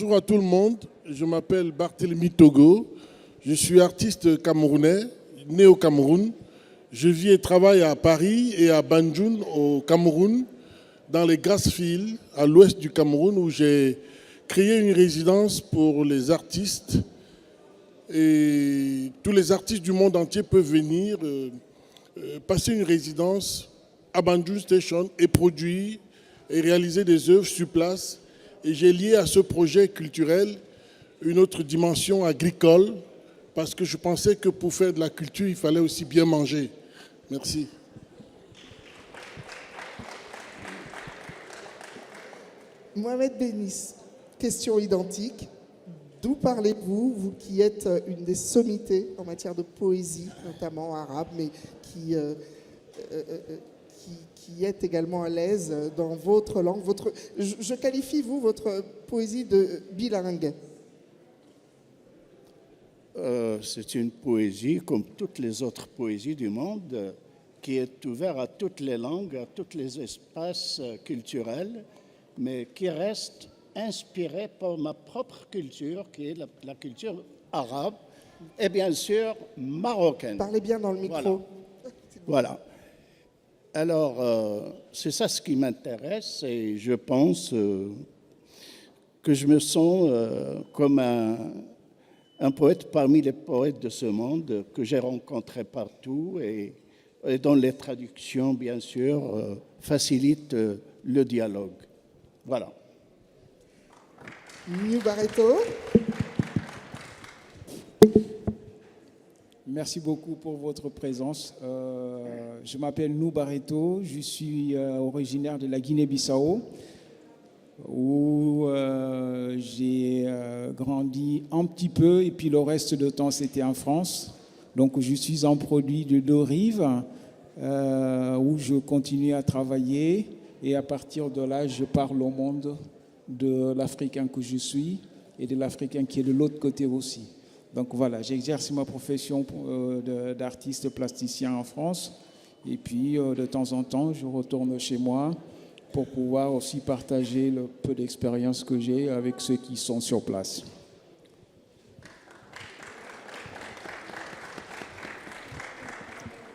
Bonjour à tout le monde, je m'appelle Barthélemy Togo, je suis artiste camerounais, né au Cameroun. Je vis et travaille à Paris et à Banjul au Cameroun, dans les Grassfields, à l'ouest du Cameroun, où j'ai créé une résidence pour les artistes. Et tous les artistes du monde entier peuvent venir passer une résidence à Banjul Station et produire et réaliser des œuvres sur place. Et j'ai lié à ce projet culturel une autre dimension agricole, parce que je pensais que pour faire de la culture, il fallait aussi bien manger. Merci. Mohamed Bénis, question identique. D'où parlez-vous, vous qui êtes une des sommités en matière de poésie, notamment arabe, mais qui êtes également à l'aise dans votre langue. Je qualifie, vous, votre poésie de bilingue. C'est une poésie, comme toutes les autres poésies du monde, qui est ouverte à toutes les langues, à tous les espaces culturels, mais qui reste inspirée par ma propre culture, qui est la culture arabe, et bien sûr marocaine. Parlez bien dans le micro. Voilà. Alors, c'est ça ce qui m'intéresse, et je pense que je me sens comme un poète parmi les poètes de ce monde que j'ai rencontré partout et dont les traductions, bien sûr, facilitent le dialogue. Voilà. New Barreto. Merci beaucoup pour votre présence. Je m'appelle Nou Barreto, je suis originaire de la Guinée-Bissau, où j'ai grandi un petit peu, et puis le reste du temps c'était en France. Donc je suis un produit de deux rives, où je continue à travailler, et à partir de là je parle au monde de l'Africain que je suis et de l'Africain qui est de l'autre côté aussi. Donc voilà, j'exerce ma profession d'artiste plasticien en France, et puis de temps en temps je retourne chez moi pour pouvoir aussi partager le peu d'expérience que j'ai avec ceux qui sont sur place.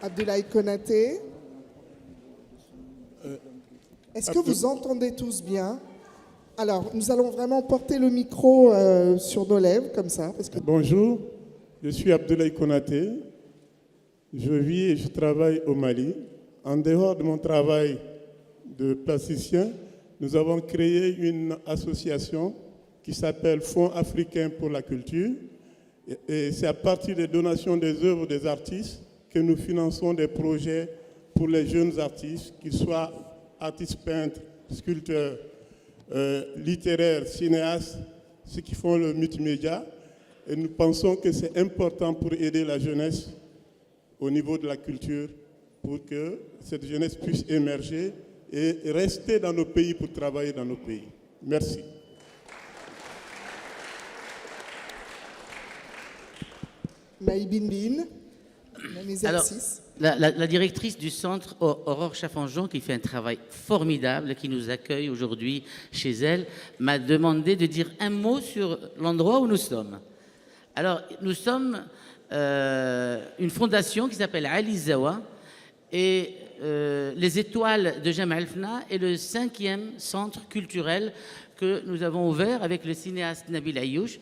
Abdoulaye Konaté. Est-ce que vous entendez tous bien? Alors, nous allons vraiment porter le micro sur nos lèvres, comme ça. Parce que... Bonjour, je suis Abdoulaye Konaté. Je vis et je travaille au Mali. En dehors de mon travail de plasticien, nous avons créé une association qui s'appelle Fonds africain pour la culture. Et c'est à partir des donations des œuvres des artistes que nous finançons des projets pour les jeunes artistes, qu'ils soient artistes peintres, sculpteurs, littéraires, cinéastes, ceux qui font le multimédia. Et nous pensons que c'est important pour aider la jeunesse au niveau de la culture, pour que cette jeunesse puisse émerger et rester dans nos pays pour travailler dans nos pays. Merci. Maïbin Bin, un exercice. Alors, la directrice du centre, Aurore Chaffanjon, qui fait un travail formidable, qui nous accueille aujourd'hui chez elle, m'a demandé de dire un mot sur l'endroit où nous sommes. Alors, nous sommes une fondation qui s'appelle Ali Zawa, et les Étoiles de Jemaa el-Fna est le 5e centre culturel que nous avons ouvert avec le cinéaste Nabil Ayouch.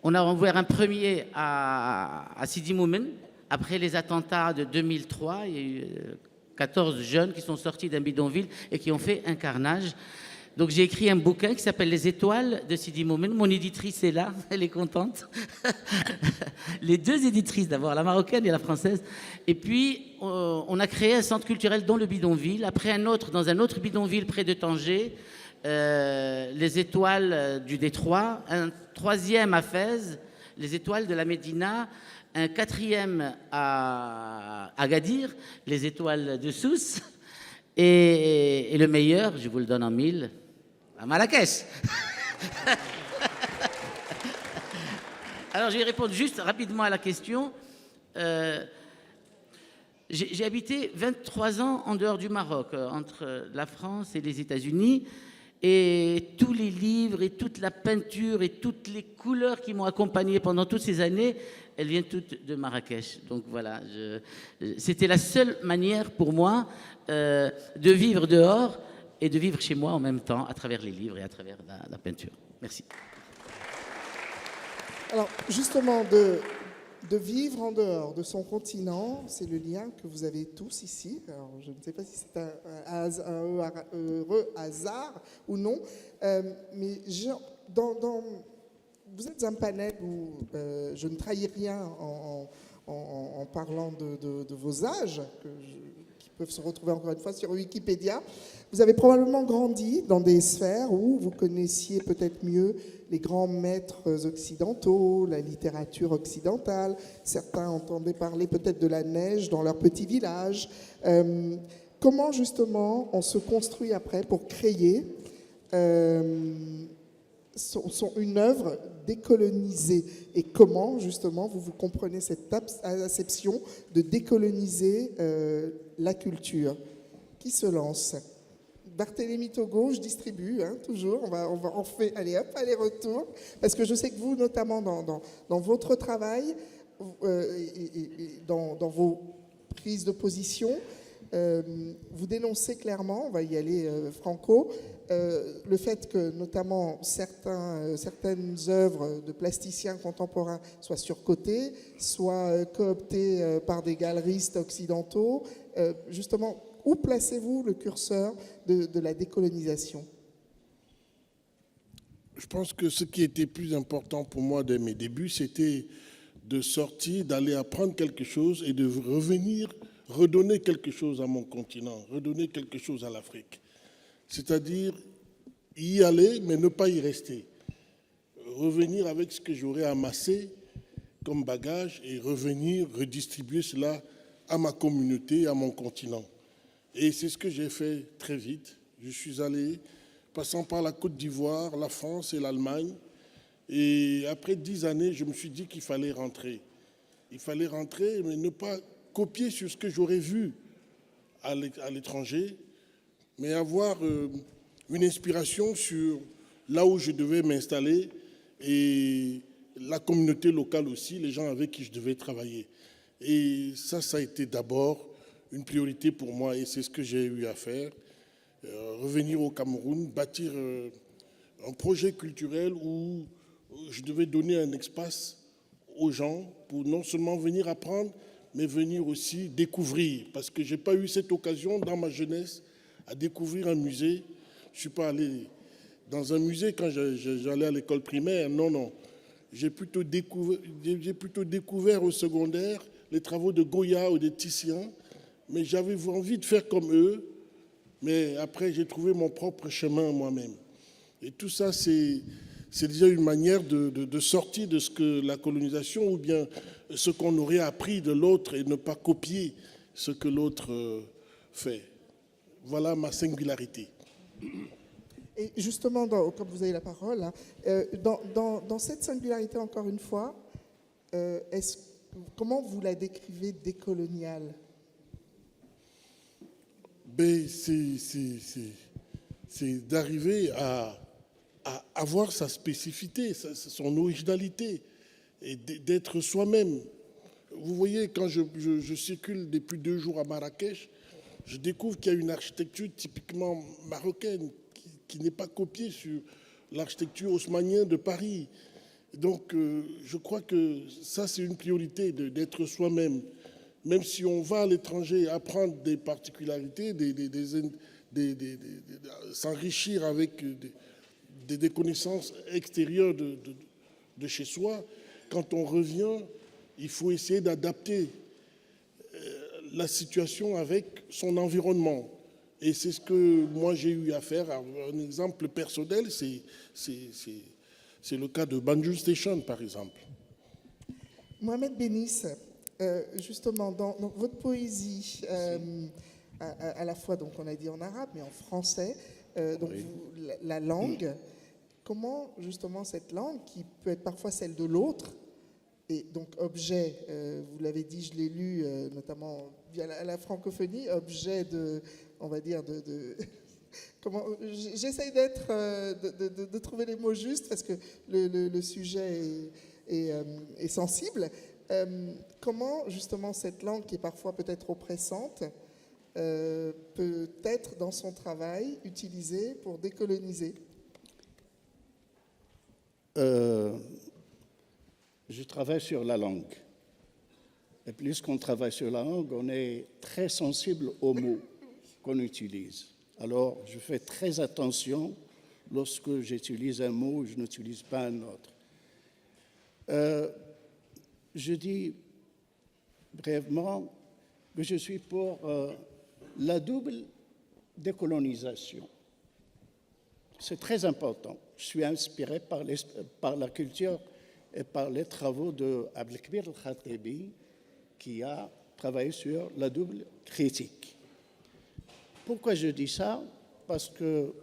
On a ouvert un premier à Sidi Moumen. Après les attentats de 2003, il y a eu 14 jeunes qui sont sortis d'un bidonville et qui ont fait un carnage. Donc j'ai écrit un bouquin qui s'appelle Les Étoiles de Sidi Moumen. Mon éditrice est là, elle est contente. Les deux éditrices d'abord, la marocaine et la française. Et puis on a créé un centre culturel dans le bidonville, après un autre dans un autre bidonville près de Tanger, les Étoiles du Détroit, un troisième à Fès, les Étoiles de la Médina, un quatrième à Agadir, les Étoiles de Sousse, et le meilleur, je vous le donne en 1000, à Marrakech. Alors je vais répondre juste rapidement à la question. J'ai habité 23 ans en dehors du Maroc, entre la France et les États-Unis. Et tous les livres et toute la peinture et toutes les couleurs qui m'ont accompagné pendant toutes ces années, elles viennent toutes de Marrakech. Donc voilà, c'était la seule manière pour moi de vivre dehors et de vivre chez moi en même temps, à travers les livres et à travers la peinture. Merci. Alors, justement, de vivre en dehors de son continent, c'est le lien que vous avez tous ici. Alors, je ne sais pas si c'est un heureux hasard ou non, mais vous êtes un panel où je ne trahis rien en parlant de vos âges, qui peuvent se retrouver encore une fois sur Wikipédia. Vous avez probablement grandi dans des sphères où vous connaissiez peut-être mieux les grands maîtres occidentaux, la littérature occidentale. Certains entendaient parler peut-être de la neige dans leur petit village. Comment justement on se construit après pour créer une œuvre décolonisée, et comment justement vous comprenez cette acception de décoloniser la culture? Qui se lance? Barthélémy Togo, je distribue, toujours, on fait, allez hop, aller-retour, parce que je sais que vous, notamment dans votre travail, et dans vos prises de position, vous dénoncez clairement, on va y aller franco, le fait que notamment certaines œuvres de plasticiens contemporains soient surcotées, soient cooptées par des galeristes occidentaux. Justement, où placez-vous le curseur de la décolonisation? Je pense que ce qui était plus important pour moi dès mes débuts, c'était de sortir, d'aller apprendre quelque chose et de revenir, redonner quelque chose à mon continent, redonner quelque chose à l'Afrique. C'est-à-dire y aller, mais ne pas y rester. Revenir avec ce que j'aurais amassé comme bagage et revenir redistribuer cela à ma communauté, à mon continent. Et c'est ce que j'ai fait très vite. Je suis allé, passant par la Côte d'Ivoire, la France et l'Allemagne. Et après 10 années, je me suis dit qu'il fallait rentrer. Il fallait rentrer, mais ne pas copier sur ce que j'aurais vu à l'étranger, mais avoir une inspiration sur là où je devais m'installer et la communauté locale aussi, les gens avec qui je devais travailler. Et ça a été d'abord une priorité pour moi et c'est ce que j'ai eu à faire. Revenir au Cameroun, bâtir un projet culturel où je devais donner un espace aux gens pour non seulement venir apprendre, mais venir aussi découvrir. Parce que je n'ai pas eu cette occasion dans ma jeunesse à découvrir un musée. Je ne suis pas allé dans un musée quand j'allais à l'école primaire. Non. J'ai plutôt découvert au secondaire les travaux de Goya ou de Titien. Mais j'avais envie de faire comme eux. Mais après, j'ai trouvé mon propre chemin moi-même. Et tout ça, c'est déjà une manière de sortir de ce que la colonisation ou bien ce qu'on aurait appris de l'autre et ne pas copier ce que l'autre fait. Voilà ma singularité. Et justement, comme vous avez la parole, dans cette singularité, encore une fois, comment vous la décrivez décoloniale? C'est d'arriver à avoir sa spécificité, son originalité, et d'être soi-même. Vous voyez, quand je circule depuis 2 jours à Marrakech, je découvre qu'il y a une architecture typiquement marocaine qui n'est pas copiée sur l'architecture haussmannienne de Paris. Donc, je crois que ça, c'est une priorité, d'être soi-même. Même si on va à l'étranger apprendre des particularités, s'enrichir avec des connaissances extérieures de chez soi, quand on revient, il faut essayer d'adapter la situation avec son environnement. Et c'est ce que moi j'ai eu à faire. Un exemple personnel, c'est le cas de Banjul Station, par exemple. Mohamed Bénis, justement, dans votre poésie, à la fois, donc on a dit en arabe, mais en français, donc Oui. la langue, comment justement cette langue, qui peut être parfois celle de l'autre, et donc objet, vous l'avez dit, je l'ai lu, notamment via la francophonie, objet de, on va dire, J'essaye de trouver les mots justes parce que le sujet est sensible. Comment, justement, cette langue qui est parfois peut-être oppressante peut être, dans son travail, utilisée pour décoloniser? Je travaille sur la langue. Et plus qu'on travaille sur la langue, on est très sensible aux mots qu'on utilise. Alors, je fais très attention lorsque j'utilise un mot, je n'utilise pas un autre. Je dis brièvement que je suis pour la double décolonisation. C'est très important. Je suis inspiré par la culture et par les travaux de Abdelkbir El-Khatibi, qui a travaillé sur la double critique. Pourquoi je dis ça? Parce que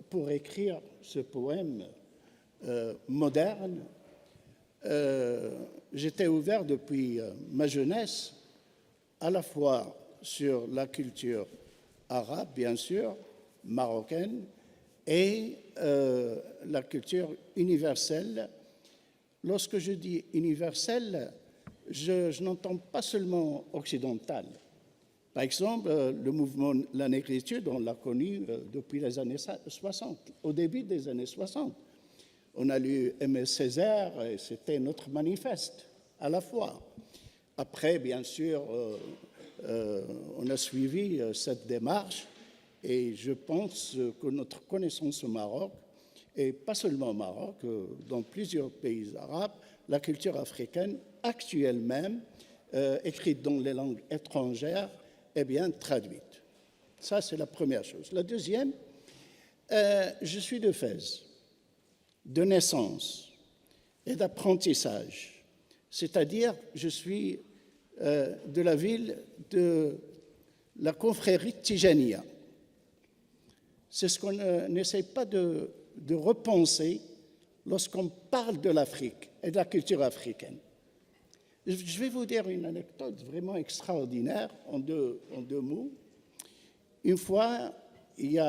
pour écrire ce poème moderne, j'étais ouvert depuis ma jeunesse à la fois sur la culture arabe, bien sûr, marocaine, et la culture universelle. Lorsque je dis universelle, je n'entends pas seulement occidental. Par exemple, le mouvement La Négritude, on l'a connu depuis les années 60, au début des années 60. On a lu Aimé Césaire et c'était notre manifeste à la fois. Après, bien sûr, on a suivi cette démarche et je pense que notre connaissance au Maroc, et pas seulement au Maroc, dans plusieurs pays arabes, la culture africaine actuelle même, écrite dans les langues étrangères, est bien traduite. Ça, c'est la première chose. La deuxième, je suis de Fès, de naissance et d'apprentissage. C'est-à-dire, je suis de la ville de la confrérie Tijaniya. C'est ce qu'on n'essaie pas de repenser lorsqu'on parle de l'Afrique et de la culture africaine. Je vais vous dire une anecdote vraiment extraordinaire en deux mots. Une fois, il y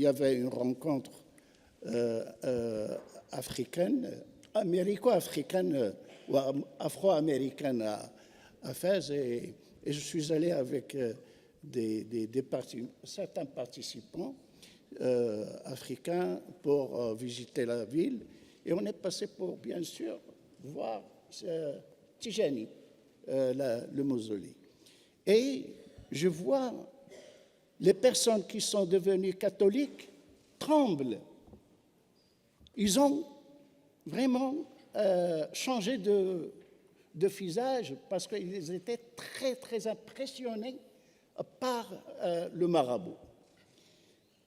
avait une rencontre africaine, américo-africaine ou afro-américaine à Fès et je suis allé avec certains participants africains pour visiter la ville et on est passé pour, bien sûr, voir Tijani, le mausolée. Et je vois les personnes qui sont devenues catholiques tremblent. Ils ont vraiment changé de visage parce qu'ils étaient très, très impressionnés par le marabout.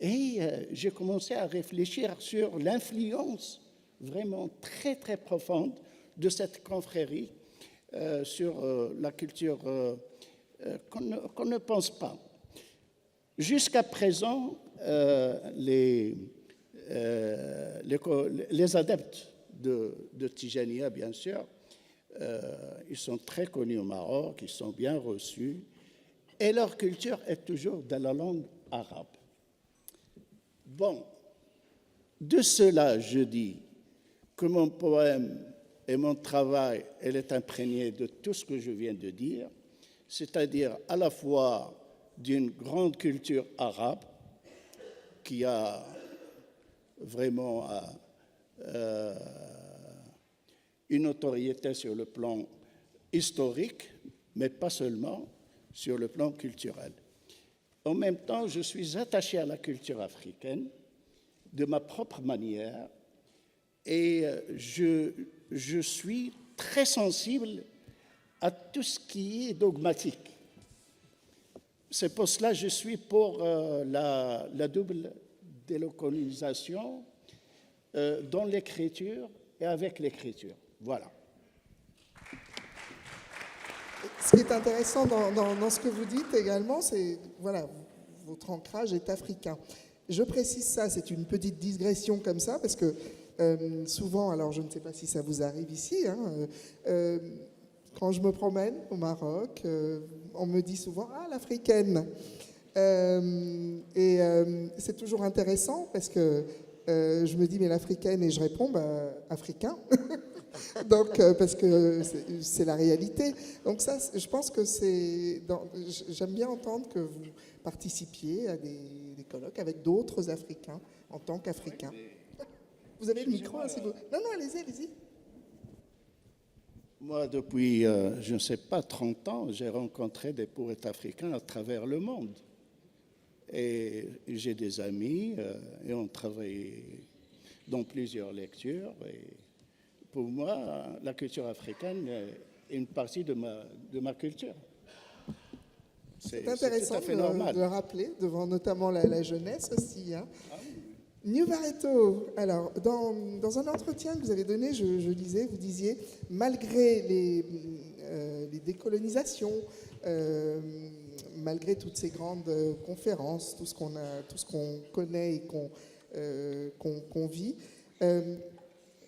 Et j'ai commencé à réfléchir sur l'influence vraiment très, très profonde de cette confrérie sur la culture qu'on ne pense pas. Jusqu'à présent, les adeptes de Tijaniya, bien sûr, ils sont très connus au Maroc, ils sont bien reçus, et leur culture est toujours dans la langue arabe. Bon, de cela, je dis que mon poème et mon travail, elle est imprégné de tout ce que je viens de dire, c'est-à-dire à la fois d'une grande culture arabe qui a vraiment une notoriété sur le plan historique, mais pas seulement sur le plan culturel. En même temps, je suis attaché à la culture africaine de ma propre manière et je suis très sensible à tout ce qui est dogmatique. C'est pour cela que je suis pour la double délocalisation dans l'écriture et avec l'écriture. Voilà. Ce qui est intéressant dans ce que vous dites également, c'est, voilà, votre ancrage est africain. Je précise ça, c'est une petite digression comme ça, parce que souvent, alors je ne sais pas si ça vous arrive ici, Quand je me promène au Maroc, on me dit souvent « Ah, l'africaine !» c'est toujours intéressant parce que je me dis « Mais l'africaine ?» et je réponds « Africain !» Donc, parce que c'est la réalité. Donc ça, je pense que j'aime bien entendre que vous participiez à des colloques avec d'autres Africains en tant qu'Africains. Vous avez le micro, hein, si vous... Non, allez-y, allez-y. Moi, depuis, je ne sais pas, 30 ans, j'ai rencontré des poètes africains à travers le monde. Et j'ai des amis et on travaille dans plusieurs lectures. Et pour moi, la culture africaine est une partie de ma culture. C'est intéressant de rappeler, devant notamment la jeunesse aussi. Hein. New Barreto, alors, dans un entretien que vous avez donné, je lisais, vous disiez, malgré les décolonisations, malgré toutes ces grandes conférences, tout ce qu'on connaît et qu'on vit,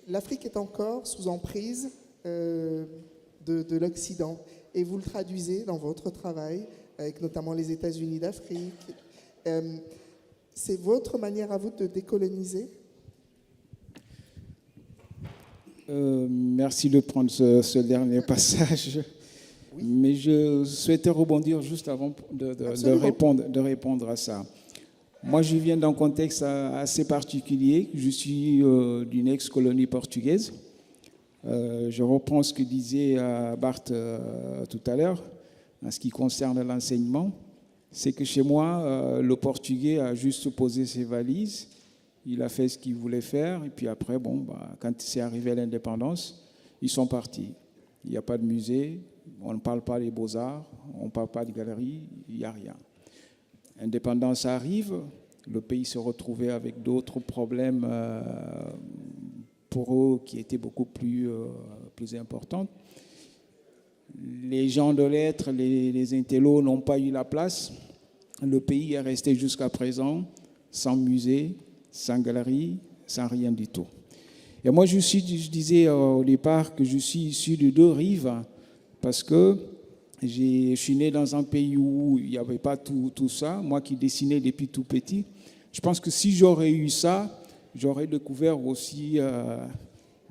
l'Afrique est encore sous emprise de l'Occident. Et vous le traduisez dans votre travail, avec notamment les États-Unis d'Afrique. C'est votre manière à vous de décoloniser ? Merci de prendre ce dernier passage. Oui. Mais je souhaitais rebondir juste avant de répondre à ça. Moi, je viens d'un contexte assez particulier. Je suis d'une ex-colonie portugaise. Je reprends ce que disait Bart tout à l'heure en ce qui concerne l'enseignement. C'est que chez moi, le Portugais a juste posé ses valises, il a fait ce qu'il voulait faire, et puis après, quand c'est arrivé à l'indépendance, ils sont partis. Il n'y a pas de musée, on ne parle pas des beaux-arts, on ne parle pas de galeries, il n'y a rien. L'indépendance arrive, le pays se retrouvait avec d'autres problèmes pour eux qui étaient beaucoup plus importants. Les gens de lettres, les intellos n'ont pas eu la place. Le pays est resté jusqu'à présent sans musée, sans galerie, sans rien du tout. Et moi, je disais au départ que je suis issu de deux rives parce que je suis né dans un pays où il n'y avait pas tout ça. Moi qui dessinais depuis tout petit, je pense que si j'aurais eu ça, j'aurais découvert aussi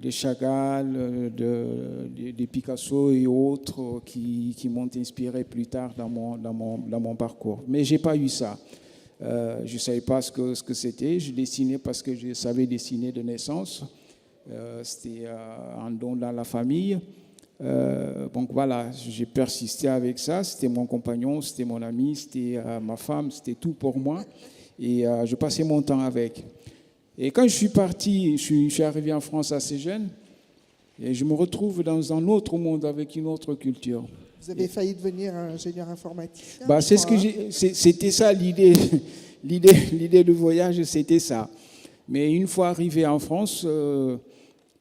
des Chagall, des Picasso et autres qui m'ont inspiré plus tard dans mon parcours. Mais je n'ai pas eu ça. Je ne savais pas ce que c'était. Je dessinais parce que je savais dessiner de naissance. C'était un don dans la famille. Donc voilà, j'ai persisté avec ça. C'était mon compagnon, c'était mon ami, c'était ma femme, c'était tout pour moi. Et je passais mon temps avec. Et quand je suis parti, je suis arrivé en France assez jeune, et je me retrouve dans un autre monde avec une autre culture. Vous avez failli devenir ingénieur informaticien. C'était ça l'idée. L'idée du voyage, c'était ça. Mais une fois arrivé en France,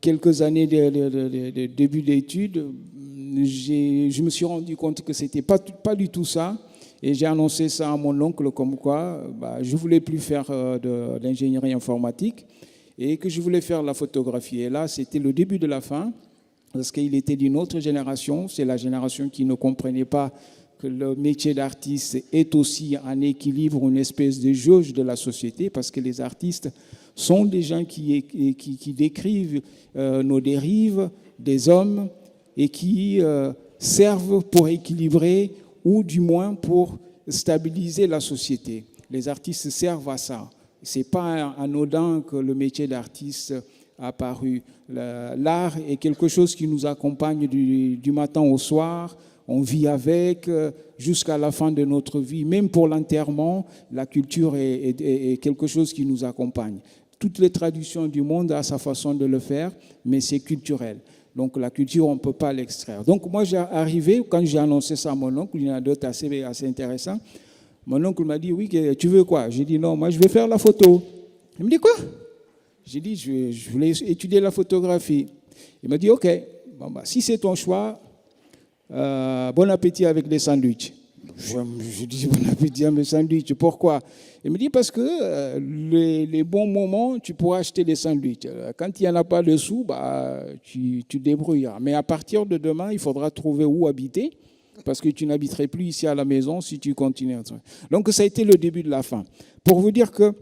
quelques années de début d'études, je me suis rendu compte que c'était pas du tout ça. Et j'ai annoncé ça à mon oncle comme quoi je ne voulais plus faire de l'ingénierie informatique et que je voulais faire la photographie. Et là, c'était le début de la fin parce qu'il était d'une autre génération. C'est la génération qui ne comprenait pas que le métier d'artiste est aussi un équilibre, une espèce de jauge de la société parce que les artistes sont des gens qui décrivent nos dérives des hommes et qui servent pour équilibrer ou du moins pour stabiliser la société. Les artistes servent à ça. Ce n'est pas anodin que le métier d'artiste a apparu. L'art est quelque chose qui nous accompagne du matin au soir. On vit avec jusqu'à la fin de notre vie. Même pour l'enterrement, la culture est quelque chose qui nous accompagne. Toutes les traditions du monde ont sa façon de le faire, mais c'est culturel. Donc la culture, on ne peut pas l'extraire. Donc moi, j'ai arrivé, quand j'ai annoncé ça à mon oncle, il y en a d'autres assez intéressants, mon oncle m'a dit, oui, tu veux quoi? J'ai dit, non, moi je vais faire la photo. Il me dit, quoi? J'ai dit, je voulais étudier la photographie. Il m'a dit, ok, si c'est ton choix, bon appétit avec des sandwichs. Je dis bon appétit à mes sandwichs. Pourquoi? Il me dit parce que les bons moments, tu pourras acheter des sandwichs. Quand il n'y en a pas de sous, tu débrouilles. Mais à partir de demain, il faudra trouver où habiter parce que tu n'habiterais plus ici à la maison si tu continues. Donc ça a été le début de la fin. Pour vous dire que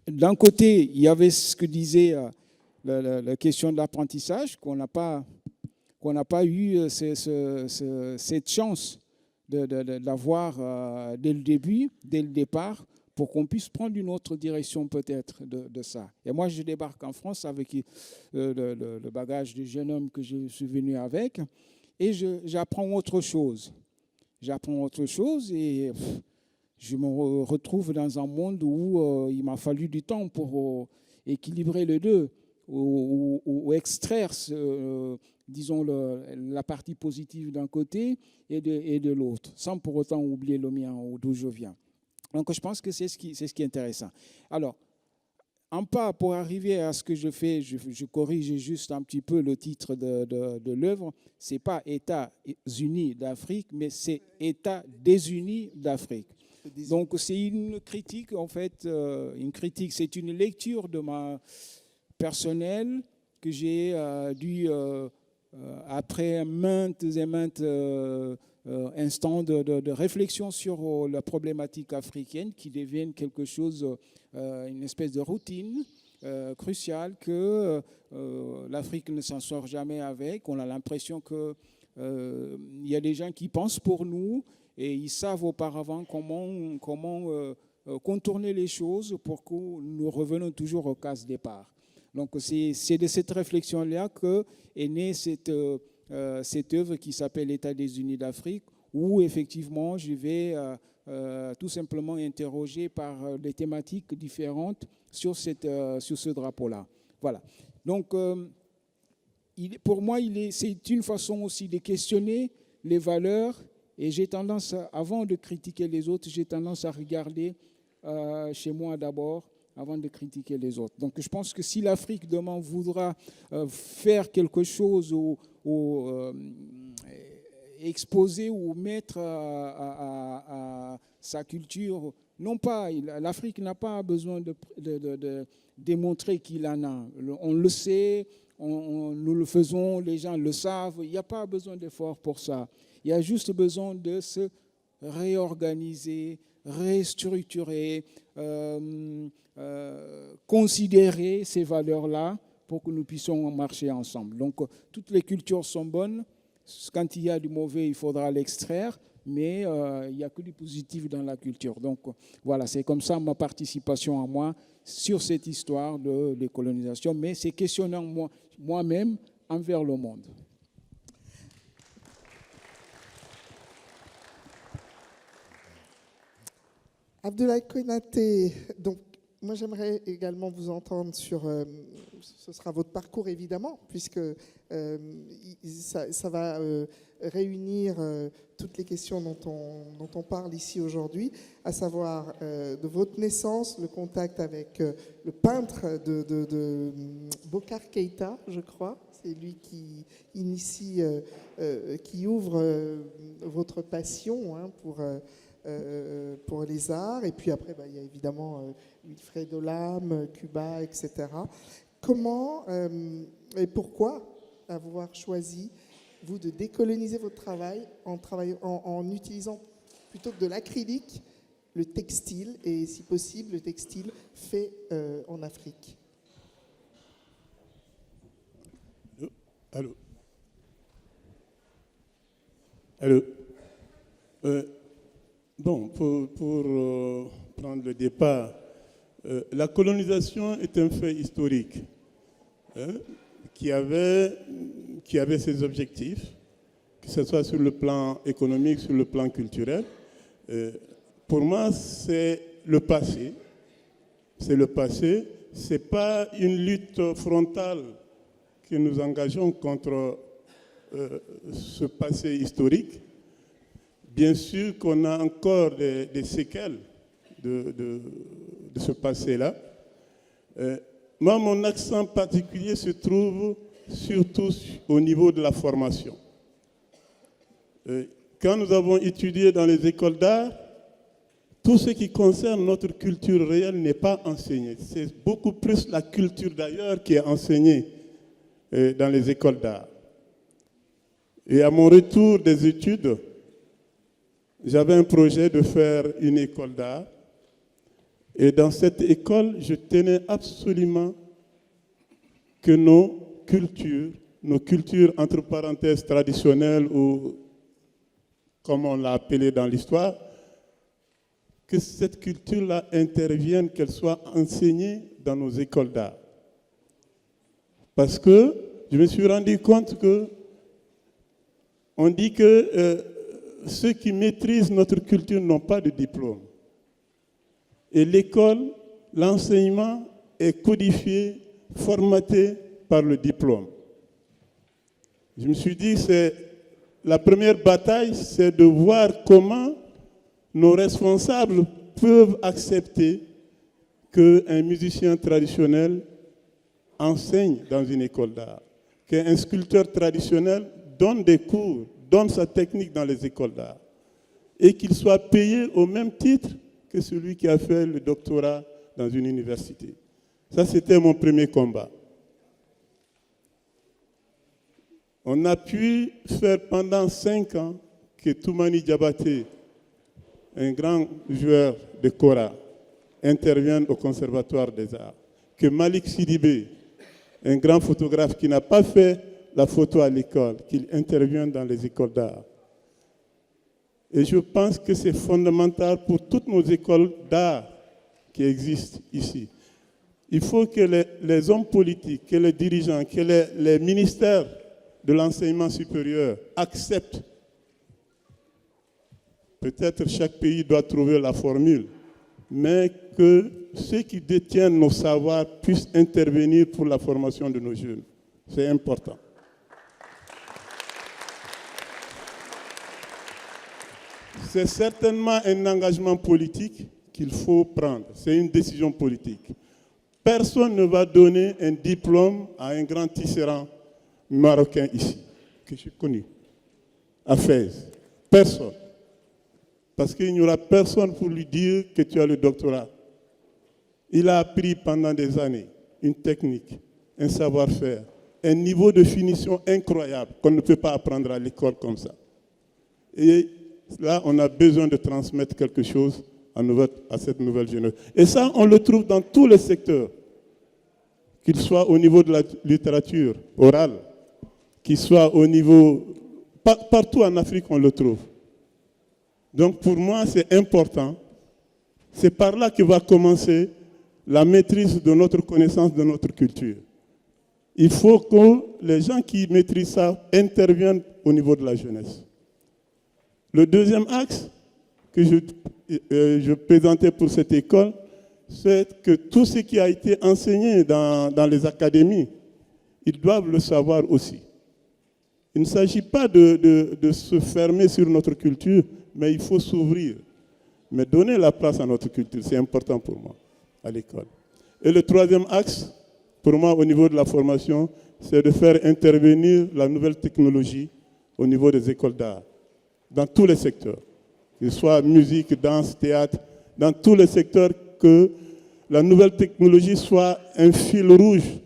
d'un côté, il y avait ce que disait la question de l'apprentissage, qu'on n'a pas eu cette chance d'avoir dès le début, dès le départ, pour qu'on puisse prendre une autre direction peut-être de ça. Et moi, je débarque en France avec le bagage du jeune homme que je suis venu avec, et j'apprends autre chose. J'apprends autre chose et je me retrouve dans un monde où il m'a fallu du temps pour équilibrer les deux, ou extraire, disons, la partie positive d'un côté et de l'autre, sans pour autant oublier le mien ou d'où je viens. Donc je pense que c'est ce qui est intéressant. Alors, un pas pour arriver à ce que je fais, je corrige juste un petit peu le titre de l'œuvre. Ce n'est pas États-Unis d'Afrique, mais c'est États désunis d'Afrique. Donc c'est une critique, en fait, c'est une lecture de ma personnelle que j'ai dû, après maintes et maintes instants de réflexion sur la problématique africaine, qui deviennent quelque chose, une espèce de routine cruciale que l'Afrique ne s'en sort jamais avec. On a l'impression qu'il y a des gens qui pensent pour nous et ils savent auparavant comment contourner les choses pour que nous revenions toujours aux cases départ. Donc c'est de cette réflexion-là qu'est née cette œuvre qui s'appelle États des Unis d'Afrique, où effectivement je vais tout simplement interroger par des thématiques différentes sur ce drapeau-là. Voilà. Donc pour moi, c'est une façon aussi de questionner les valeurs, et j'ai tendance, avant de critiquer les autres, j'ai tendance à regarder chez moi d'abord, avant de critiquer les autres. Donc je pense que si l'Afrique demain voudra faire quelque chose ou exposer ou mettre à sa culture, non pas, l'Afrique n'a pas besoin de démontrer qu'il en a. On le sait, nous le faisons, les gens le savent, il n'y a pas besoin d'effort pour ça. Il y a juste besoin de se réorganiser, restructurer, considérer ces valeurs-là pour que nous puissions marcher ensemble. Donc, toutes les cultures sont bonnes. Quand il y a du mauvais, il faudra l'extraire, mais il n'y a que du positif dans la culture. Donc, voilà, c'est comme ça ma participation à moi sur cette histoire de décolonisation, mais c'est questionnant moi-même envers le monde. Abdoulaye Konaté, donc moi j'aimerais également vous entendre sur, ce sera votre parcours évidemment, puisque ça va réunir toutes les questions dont on parle ici aujourd'hui, à savoir de votre naissance, le contact avec le peintre de Bokar Keïta, je crois. C'est lui qui initie, qui ouvre votre passion pour les arts. Et puis après, il y a évidemment Wilfred Olam, Cuba, etc. Comment et pourquoi avoir choisi, vous, de décoloniser votre travail en utilisant, plutôt que de l'acrylique, le textile, et si possible, le textile fait en Afrique? Allô. Bon, pour prendre le départ, la colonisation est un fait historique qui avait ses objectifs, que ce soit sur le plan économique, sur le plan culturel. Pour moi, c'est le passé. C'est le passé. Ce n'est pas une lutte frontale que nous engageons contre ce passé historique. Bien sûr qu'on a encore des séquelles de ce passé-là. Moi, mon accent particulier se trouve surtout au niveau de la formation. quand nous avons étudié dans les écoles d'art, tout ce qui concerne notre culture réelle n'est pas enseigné. C'est beaucoup plus la culture d'ailleurs qui est enseignée dans les écoles d'art. Et à mon retour des études, j'avais un projet de faire une école d'art. Et dans cette école, je tenais absolument que nos cultures entre parenthèses traditionnelles ou comme on l'a appelé dans l'histoire, que cette culture-là intervienne, qu'elle soit enseignée dans nos écoles d'art. Parce que je me suis rendu compte que on dit que ceux qui maîtrisent notre culture n'ont pas de diplôme. Et l'école, l'enseignement est codifié, formaté par le diplôme. Je me suis dit, la première bataille, c'est de voir comment nos responsables peuvent accepter qu'un musicien traditionnel enseigne dans une école d'art, qu'un sculpteur traditionnel donne des cours, donne sa technique dans les écoles d'art, et qu'il soit payé au même titre que celui qui a fait le doctorat dans une université. Ça, c'était mon premier combat. On a pu faire pendant 5 ans que Toumani Diabaté, un grand joueur de kora, intervienne au Conservatoire des Arts. Que Malik Sidibé, un grand photographe qui n'a pas fait la photo à l'école, qu'il intervienne dans les écoles d'art. Et je pense que c'est fondamental pour toutes nos écoles d'art qui existent ici. Il faut que les hommes politiques, que les dirigeants, que les ministères de l'enseignement supérieur acceptent. Peut-être chaque pays doit trouver la formule, mais que ceux qui détiennent nos savoirs puissent intervenir pour la formation de nos jeunes. C'est important. C'est certainement un engagement politique qu'il faut prendre. C'est une décision politique. Personne ne va donner un diplôme à un grand tisserand marocain ici, que j'ai connu, à Fès. Personne. Parce qu'il n'y aura personne pour lui dire que tu as le doctorat. Il a appris pendant des années une technique, un savoir-faire, un niveau de finition incroyable qu'on ne peut pas apprendre à l'école comme ça. Et là, on a besoin de transmettre quelque chose à cette nouvelle génération. Et ça, on le trouve dans tous les secteurs, qu'il soit au niveau de la littérature orale, qu'il soit au niveau... Partout en Afrique, on le trouve. Donc pour moi, c'est important. C'est par là que va commencer la maîtrise de notre connaissance, de notre culture. Il faut que les gens qui maîtrisent ça interviennent au niveau de la jeunesse. Le deuxième axe que je présentais pour cette école, c'est que tout ce qui a été enseigné dans les académies, ils doivent le savoir aussi. Il ne s'agit pas de se fermer sur notre culture, mais il faut s'ouvrir. Mais donner la place à notre culture, c'est important pour moi, à l'école. Et le troisième axe, pour moi, au niveau de la formation, c'est de faire intervenir la nouvelle technologie au niveau des écoles d'art, dans tous les secteurs, que ce soit musique, danse, théâtre, dans tous les secteurs, que la nouvelle technologie soit un fil rouge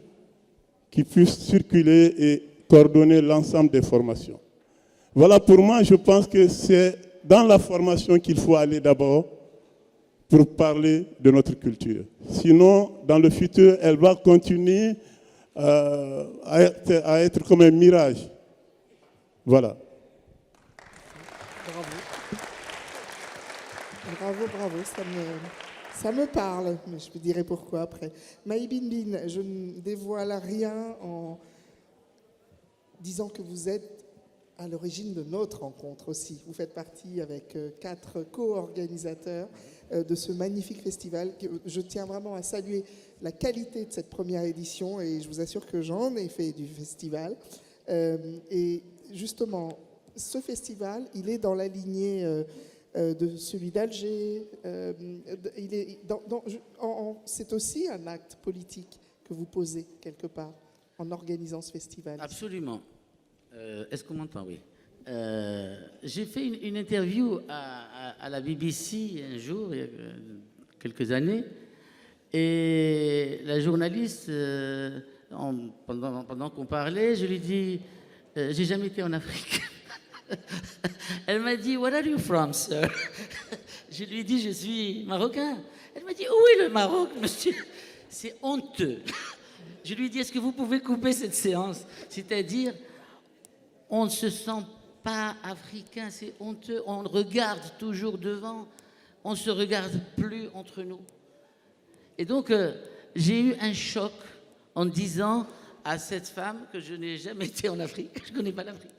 qui puisse circuler et coordonner l'ensemble des formations. Voilà, pour moi, je pense que c'est dans la formation qu'il faut aller d'abord pour parler de notre culture. Sinon, dans le futur, elle va continuer à être comme un mirage. Voilà. Bravo, ça me parle, mais je vous dirai pourquoi après. Maï Binbin, je ne dévoile rien en disant que vous êtes à l'origine de notre rencontre aussi. Vous faites partie avec 4 co-organisateurs de ce magnifique festival. Je tiens vraiment à saluer la qualité de cette première édition et je vous assure que j'en ai fait du festival. Et justement, ce festival, il est dans la lignée de celui d'Alger. C'est aussi un acte politique que vous posez quelque part en organisant ce festival. Absolument. Est-ce qu'on m'entend? Oui. J'ai fait une interview à la BBC un jour, il y a quelques années, et la journaliste, pendant qu'on parlait, je lui dis j'ai jamais été en Afrique. Elle m'a dit Where are you from, sir? Je lui ai dit je suis marocain. Elle m'a dit où est le Maroc, monsieur? C'est honteux. Je lui ai dit est-ce que vous pouvez couper cette séance? C'est-à-dire, on ne se sent pas africain, c'est honteux. On regarde toujours devant, on ne se regarde plus entre nous. Et donc, j'ai eu un choc en disant à cette femme que je n'ai jamais été en Afrique, je ne connais pas l'Afrique.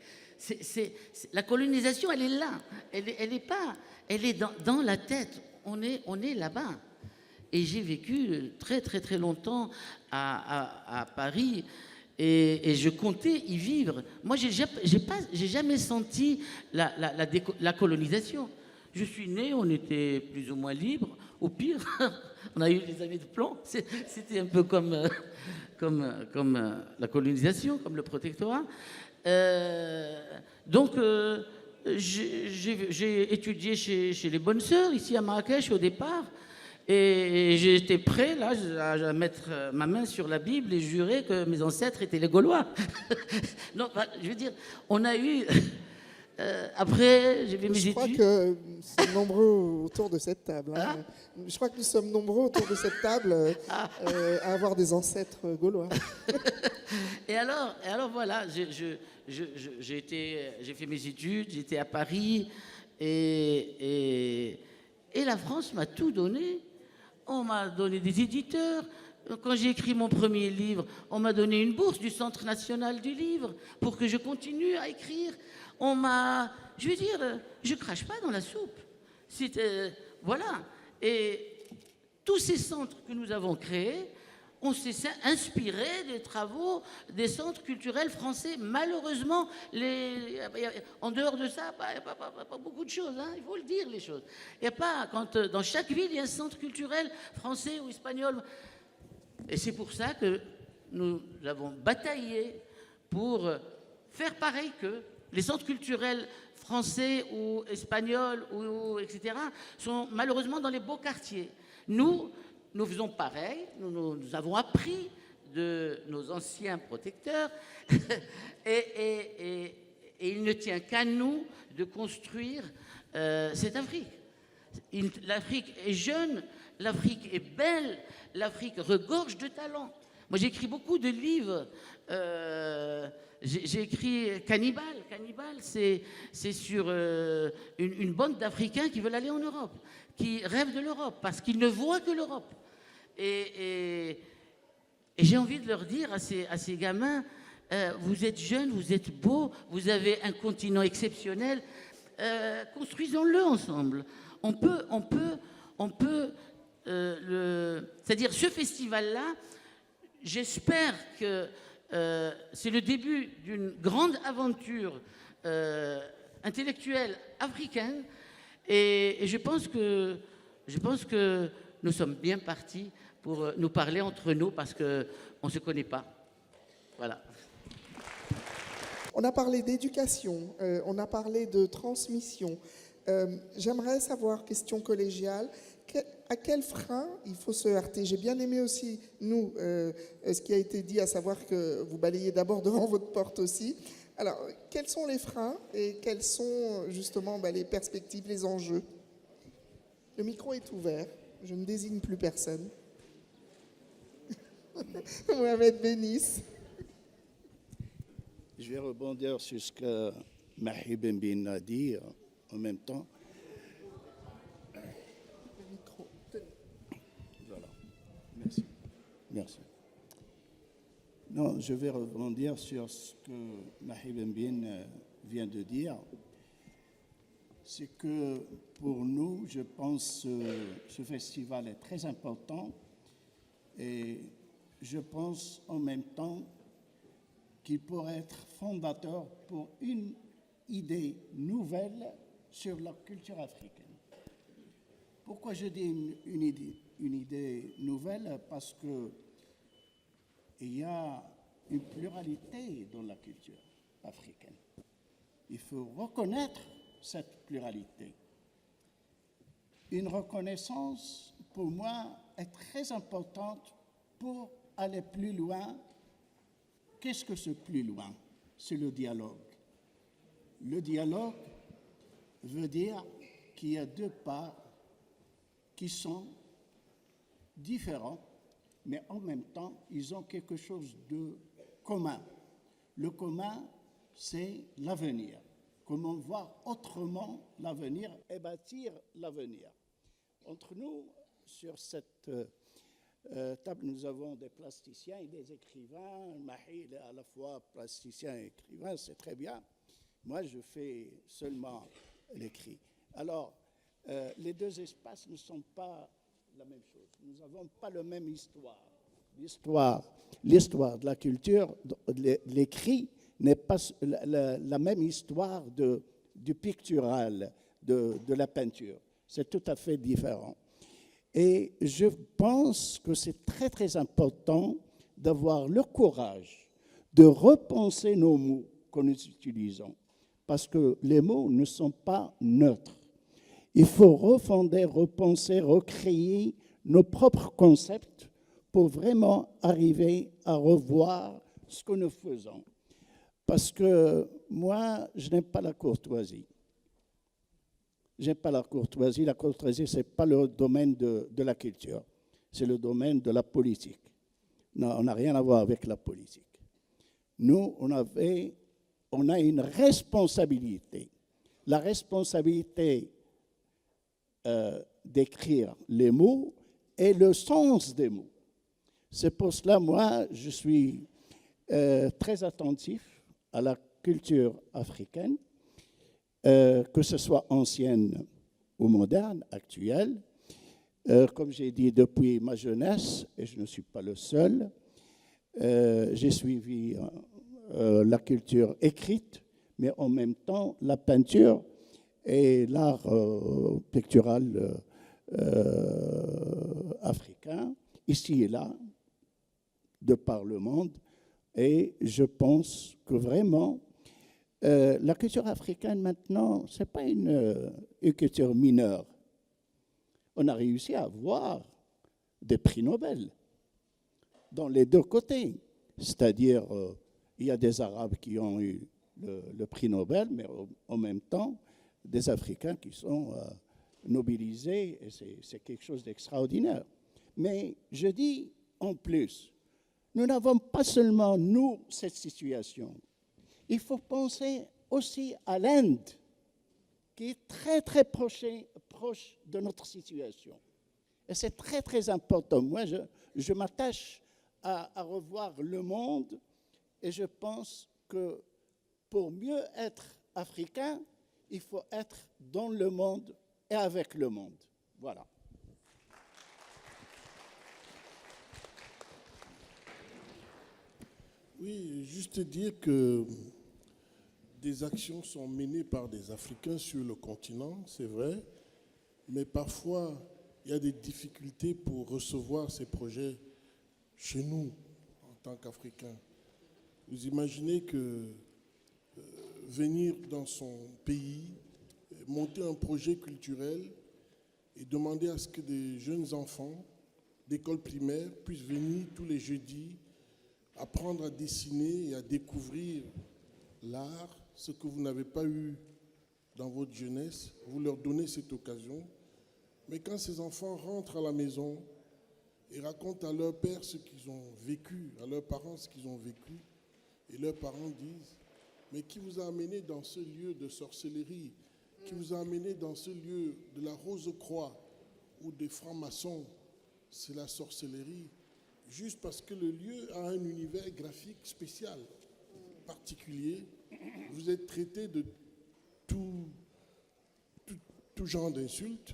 La colonisation, elle est là, elle est pas, elle est dans la tête. On est là-bas. Et j'ai vécu très très très longtemps à Paris. Et je comptais y vivre. Moi, j'ai jamais senti la colonisation. Je suis né, on était plus ou moins libre. Au pire, on a eu les années de plomb. C'était un peu comme la colonisation, comme le protectorat. Donc, j'ai étudié chez les bonnes sœurs, ici à Marrakech au départ. Et j'étais prêt, là, à mettre ma main sur la Bible et jurer que mes ancêtres étaient les Gaulois. Non, je veux dire, on a eu... après, j'ai fait mes études. Je crois que nous sommes nombreux autour de cette table. Hein. Je crois que nous sommes nombreux autour de cette table à avoir des ancêtres gaulois. Et alors voilà, j'ai fait mes études, j'étais à Paris et la France m'a tout donné. On m'a donné des éditeurs. Quand j'ai écrit mon premier livre, on m'a donné une bourse du Centre national du livre pour que je continue à écrire. Je veux dire, je crache pas dans la soupe. Voilà. Et tous ces centres que nous avons créés, on s'est inspiré des travaux des centres culturels français. Malheureusement, en dehors de ça, il n'y a pas beaucoup de choses. Hein, il faut le dire, les choses. Il n'y a pas, dans chaque ville, il y a un centre culturel français ou espagnol. Et c'est pour ça que nous avons bataillé pour faire pareil que les centres culturels français ou espagnols, etc., sont malheureusement dans les beaux quartiers. Nous faisons pareil, nous avons appris de nos anciens protecteurs et il ne tient qu'à nous de construire cette Afrique. L'Afrique est jeune, l'Afrique est belle, l'Afrique regorge de talents. Moi, j'écris beaucoup de livres. J'ai écrit Cannibal. Cannibal, c'est sur une bande d'Africains qui veulent aller en Europe, qui rêvent de l'Europe, parce qu'ils ne voient que l'Europe. Et j'ai envie de leur dire à ces gamins, vous êtes jeunes, vous êtes beaux, vous avez un continent exceptionnel, construisons-le ensemble. On peut c'est-à-dire ce festival-là, j'espère que c'est le début d'une grande aventure intellectuelle africaine et je pense que nous sommes bien partis pour nous parler entre nous parce qu'on ne se connaît pas. Voilà. On a parlé d'éducation, on a parlé de transmission. J'aimerais savoir, question collégiale, à quel frein il faut se heurter? J'ai bien aimé aussi, ce qui a été dit, à savoir que vous balayez d'abord devant votre porte aussi. Alors, quels sont les freins et quelles sont justement les perspectives, les enjeux? Le micro est ouvert, je ne désigne plus personne. Mohamed Bénis. Je vais rebondir sur ce que Mahi Benbin a dit en même temps. Voilà. Merci. Merci. Non, je vais rebondir sur ce que Mahi Benbin vient de dire. C'est que pour nous, je pense que ce festival est très important et je pense en même temps qu'il pourrait être fondateur pour une idée nouvelle sur la culture africaine. Pourquoi je dis une idée nouvelle? Parce qu'il y a une pluralité dans la culture africaine. Il faut reconnaître cette pluralité. Une reconnaissance, pour moi, est très importante pour aller plus loin. Qu'est-ce que ce plus loin? C'est le dialogue. Le dialogue veut dire qu'il y a deux parts qui sont différents, mais en même temps, ils ont quelque chose de commun. Le commun, c'est l'avenir. Comment voir autrement l'avenir et bâtir l'avenir. Entre nous, sur cette table, nous avons des plasticiens et des écrivains. Mahi est à la fois plasticien et écrivain, c'est très bien. Moi, je fais seulement l'écrit. Alors, les deux espaces ne sont pas la même chose. Nous n'avons pas la même histoire. L'histoire de la culture, de l'écrit, n'est pas la même histoire du pictural, de la peinture. C'est tout à fait différent. Et je pense que c'est très, très important d'avoir le courage de repenser nos mots que nous utilisons. Parce que les mots ne sont pas neutres. Il faut refonder, repenser, recréer nos propres concepts pour vraiment arriver à revoir ce que nous faisons. Parce que moi, je n'aime pas la courtoisie. Je n'aime pas la courtoisie. La courtoisie, ce n'est pas le domaine de la culture. C'est le domaine de la politique. Non, on n'a rien à voir avec la politique. Nous, on a une responsabilité. La responsabilité d'écrire les mots et le sens des mots. C'est pour cela, moi, je suis très attentif à la culture africaine, que ce soit ancienne ou moderne, actuelle. Comme j'ai dit, depuis ma jeunesse, et je ne suis pas le seul, j'ai suivi la culture écrite, mais en même temps la peinture et l'art pictural africain, ici et là, de par le monde. Et je pense que vraiment, la culture africaine maintenant, ce n'est pas une culture mineure. On a réussi à avoir des prix Nobel dans les deux côtés. C'est-à-dire, il y a des Arabes qui ont eu le prix Nobel, mais en même temps, des Africains qui sont nobilisés, et c'est quelque chose d'extraordinaire. Mais je dis en plus, nous n'avons pas seulement, nous, cette situation. Il faut penser aussi à l'Inde, qui est très, très proche de notre situation. Et c'est très, très important. Moi, je m'attache à revoir le monde, et je pense que pour mieux être africain, il faut être dans le monde et avec le monde. Voilà. Oui, juste dire que des actions sont menées par des Africains sur le continent, c'est vrai, mais parfois il y a des difficultés pour recevoir ces projets chez nous en tant qu'Africains. Vous imaginez que venir dans son pays, monter un projet culturel et demander à ce que des jeunes enfants d'école primaire puissent venir tous les jeudis apprendre à dessiner et à découvrir l'art, ce que vous n'avez pas eu dans votre jeunesse, vous leur donnez cette occasion. Mais quand ces enfants rentrent à la maison et racontent à leur père ce qu'ils ont vécu, à leurs parents ce qu'ils ont vécu, et leurs parents disent, mais qui vous a amené dans ce lieu de sorcellerie? Qui vous a amené dans ce lieu de la Rose-Croix ou des francs-maçons? C'est la sorcellerie. Juste parce que le lieu a un univers graphique spécial, particulier, vous êtes traité de tout genre d'insultes.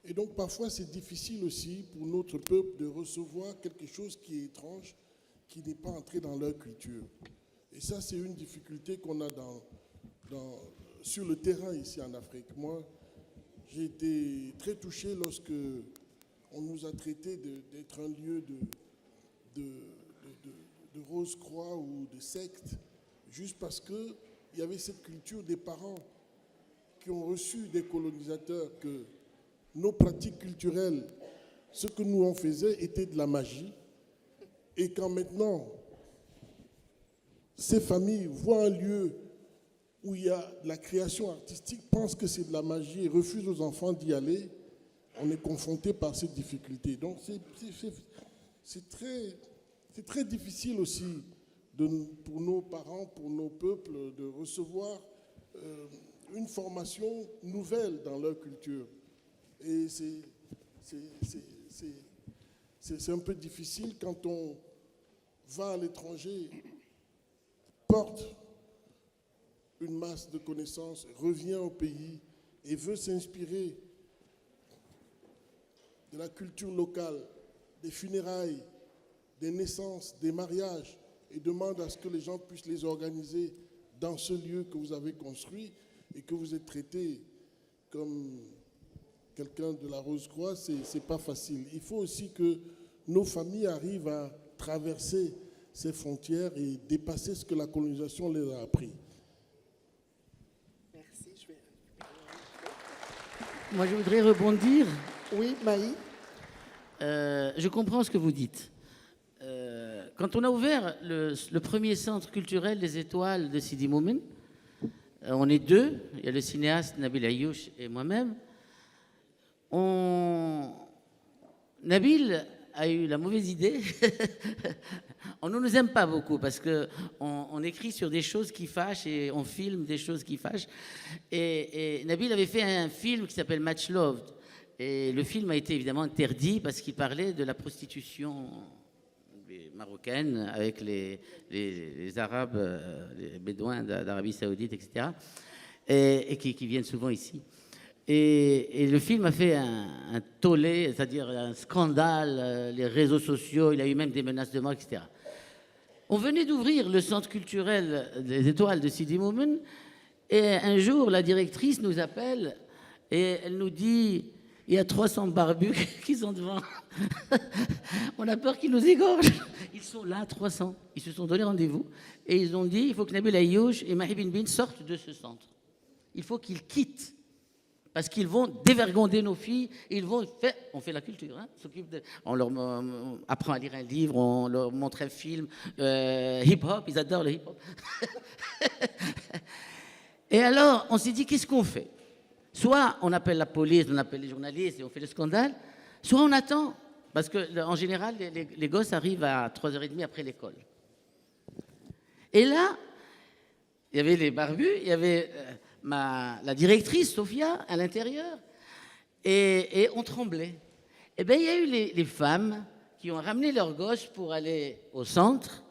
Et donc parfois c'est difficile aussi pour notre peuple de recevoir quelque chose qui est étrange, qui n'est pas entré dans leur culture. Et ça, c'est une difficulté qu'on a sur le terrain ici en Afrique. Moi, j'ai été très touché lorsque on nous a traité d'être un lieu de Rose-Croix ou de secte, juste parce qu'il il y avait cette culture des parents qui ont reçu des colonisateurs que nos pratiques culturelles, ce que nous en faisions, était de la magie. Et quand maintenant, ces familles voient un lieu où il y a de la création artistique, pensent que c'est de la magie et refusent aux enfants d'y aller, on est confronté par cette difficulté. Donc c'est très difficile aussi pour nos parents, pour nos peuples, de recevoir une formation nouvelle dans leur culture. Et c'est un peu difficile quand on va à l'étranger, porte une masse de connaissances, revient au pays et veut s'inspirer de la culture locale, des funérailles, des naissances, des mariages, et demande à ce que les gens puissent les organiser dans ce lieu que vous avez construit et que vous êtes traité comme quelqu'un de la Rose-Croix, c'est pas facile. Il faut aussi que nos familles arrivent à traverser ces frontières et dépasser ce que la colonisation les a appris. Merci. Moi, je voudrais rebondir. Oui, Maï. Je comprends ce que vous dites. Quand on a ouvert le premier centre culturel des étoiles de Sidi Moumen, on est deux, il y a le cinéaste Nabil Ayouch et moi-même. Nabil a eu la mauvaise idée. On ne nous aime pas beaucoup parce qu'on écrit sur des choses qui fâchent et on filme des choses qui fâchent. Et Nabil avait fait un film qui s'appelle Match Love. Et le film a été évidemment interdit parce qu'il parlait de la prostitution marocaine avec les Arabes, les Bédouins d'Arabie Saoudite, etc. Et qui viennent souvent ici. Et le film a fait un tollé, c'est-à-dire un scandale, les réseaux sociaux, il a eu même des menaces de mort, etc. On venait d'ouvrir le centre culturel des étoiles de Sidi Moumen et un jour, la directrice nous appelle et elle nous dit « Il y a 300 barbus qui sont devant. On a peur qu'ils nous égorgent. » Ils sont là, 300. Ils se sont donné rendez-vous et ils ont dit « Il faut que Nabil Ayouch et Mahi Bin Bin sortent de ce centre. Il faut qu'ils quittent. » Parce qu'ils vont dévergonder nos filles, ils vont faire, on fait la culture, hein, on leur apprend à lire un livre, on leur montre un film, hip-hop, ils adorent le hip-hop. Et alors, on s'est dit, qu'est-ce qu'on fait? Soit on appelle la police, on appelle les journalistes et on fait le scandale, soit on attend, parce qu'en général, les gosses arrivent à 3h30 après l'école. Et là, il y avait les barbus, il y avait... la directrice, Sophia, à l'intérieur, et on tremblait. Eh bien, il y a eu les femmes qui ont ramené leurs gosses pour aller au centre,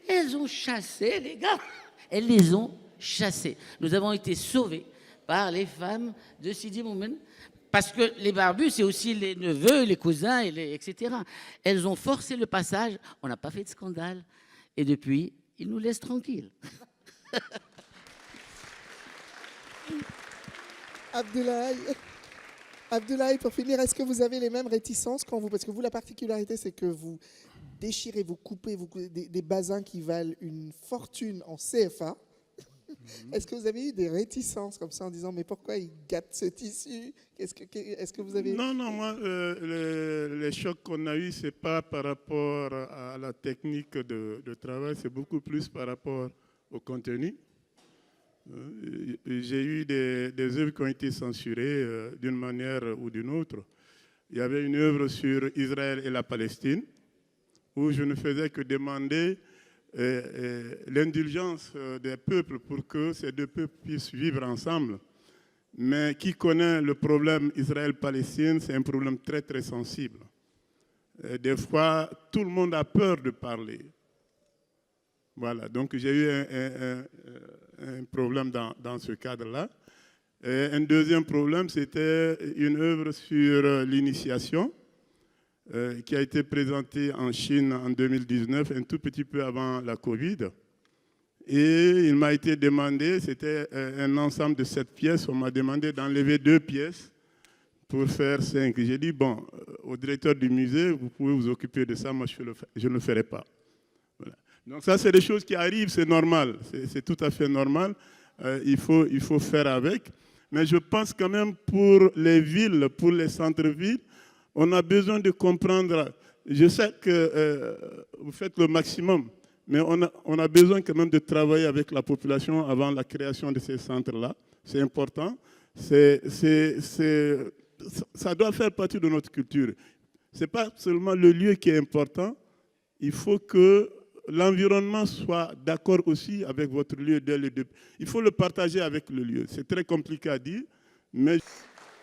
et elles ont chassé les gars. Elles les ont chassés. Nous avons été sauvés par les femmes de Sidi Moumen, parce que les barbus, c'est aussi les neveux, les cousins, etc. Elles ont forcé le passage, on n'a pas fait de scandale, et depuis, ils nous laissent tranquilles. Abdoulaye, pour finir, est-ce que vous avez les mêmes réticences quand vous... Parce que vous, la particularité, c'est que vous déchirez, vous coupez des basins qui valent une fortune en CFA. Est-ce que vous avez eu des réticences comme ça en disant « Mais pourquoi ils gâtent ce tissu ?» Est-ce que vous avez... Non, moi, les chocs qu'on a eus, ce n'est pas par rapport à la technique de travail, c'est beaucoup plus par rapport au contenu. J'ai eu des œuvres qui ont été censurées d'une manière ou d'une autre. Il y avait une œuvre sur Israël et la Palestine où je ne faisais que demander l'indulgence des peuples pour que ces deux peuples puissent vivre ensemble. Mais qui connaît le problème Israël-Palestine, c'est un problème très très sensible. Des fois, tout le monde a peur de parler. Voilà, donc j'ai eu un problème dans ce cadre-là. Un deuxième problème, c'était une œuvre sur l'initiation qui a été présentée en Chine en 2019, un tout petit peu avant la Covid. Et il m'a été demandé, c'était un ensemble de 7 pièces, on m'a demandé d'enlever 2 pièces pour faire 5. J'ai dit, bon, au directeur du musée, vous pouvez vous occuper de ça, moi je ne le ferai pas. Voilà. Donc ça, c'est des choses qui arrivent, c'est normal, c'est tout à fait normal. Il faut faire avec. Mais je pense quand même pour les villes, pour les centres-villes, on a besoin de comprendre. Je sais que vous faites le maximum, mais on a besoin quand même de travailler avec la population avant la création de ces centres-là. C'est important. Ça doit faire partie de notre culture. Ce n'est pas seulement le lieu qui est important, il faut que l'environnement soit d'accord aussi avec votre lieu dès le début. Il faut le partager avec le lieu. C'est très compliqué à dire, mais...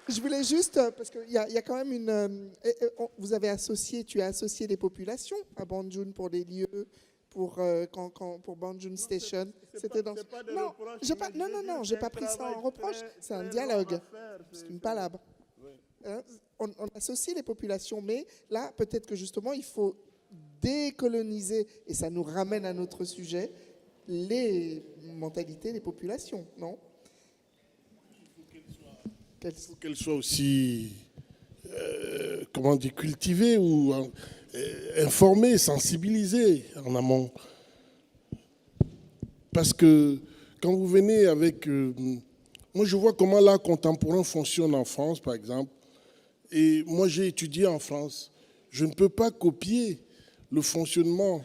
Je voulais juste, parce qu'il y a quand même une... tu as associé les populations à Banjul pour les lieux, pour Banjul Station. C'était dans... Non, j'ai pas pris ça en reproche. C'est un dialogue. C'est une palabre. Hein? On associe les populations, mais là, peut-être que justement, il faut décoloniser, et ça nous ramène à notre sujet, les mentalités des populations, non? Il faut qu'elles soient aussi, comment dire, cultivées ou informées, sensibilisées en amont. Parce que quand vous venez avec... moi, je vois comment l'art contemporain fonctionne en France, par exemple. Et moi, j'ai étudié en France. Je ne peux pas copier le fonctionnement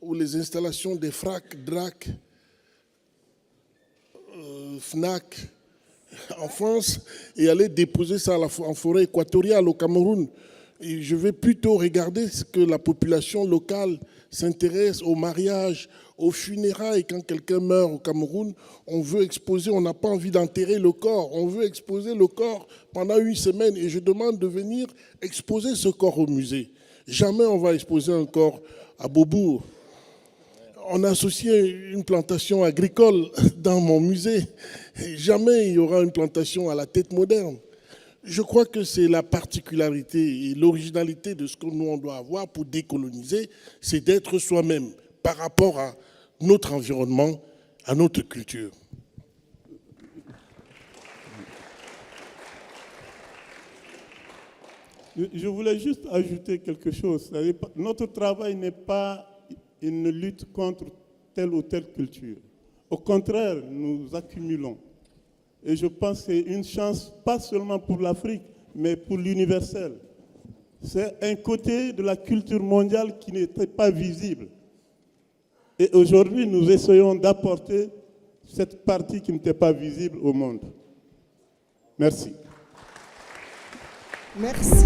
ou les installations des FRAC, DRAC, FNAC en France et aller déposer ça en forêt équatoriale au Cameroun. Et je vais plutôt regarder ce que la population locale s'intéresse au mariage, aux funérailles. Quand quelqu'un meurt au Cameroun, on veut exposer, on n'a pas envie d'enterrer le corps, on veut exposer le corps pendant une semaine. Et je demande de venir exposer ce corps au musée. Jamais on va exposer un corps à Beaubourg. On a associé une plantation agricole dans mon musée. Jamais il y aura une plantation à la tête moderne. Je crois que c'est la particularité et l'originalité de ce que nous on doit avoir pour décoloniser, c'est d'être soi-même par rapport à notre environnement, à notre culture. Je voulais juste ajouter quelque chose. Notre travail n'est pas une lutte contre telle ou telle culture. Au contraire, nous accumulons. Et je pense que c'est une chance, pas seulement pour l'Afrique, mais pour l'universel. C'est un côté de la culture mondiale qui n'était pas visible. Et aujourd'hui, nous essayons d'apporter cette partie qui n'était pas visible au monde. Merci. Merci.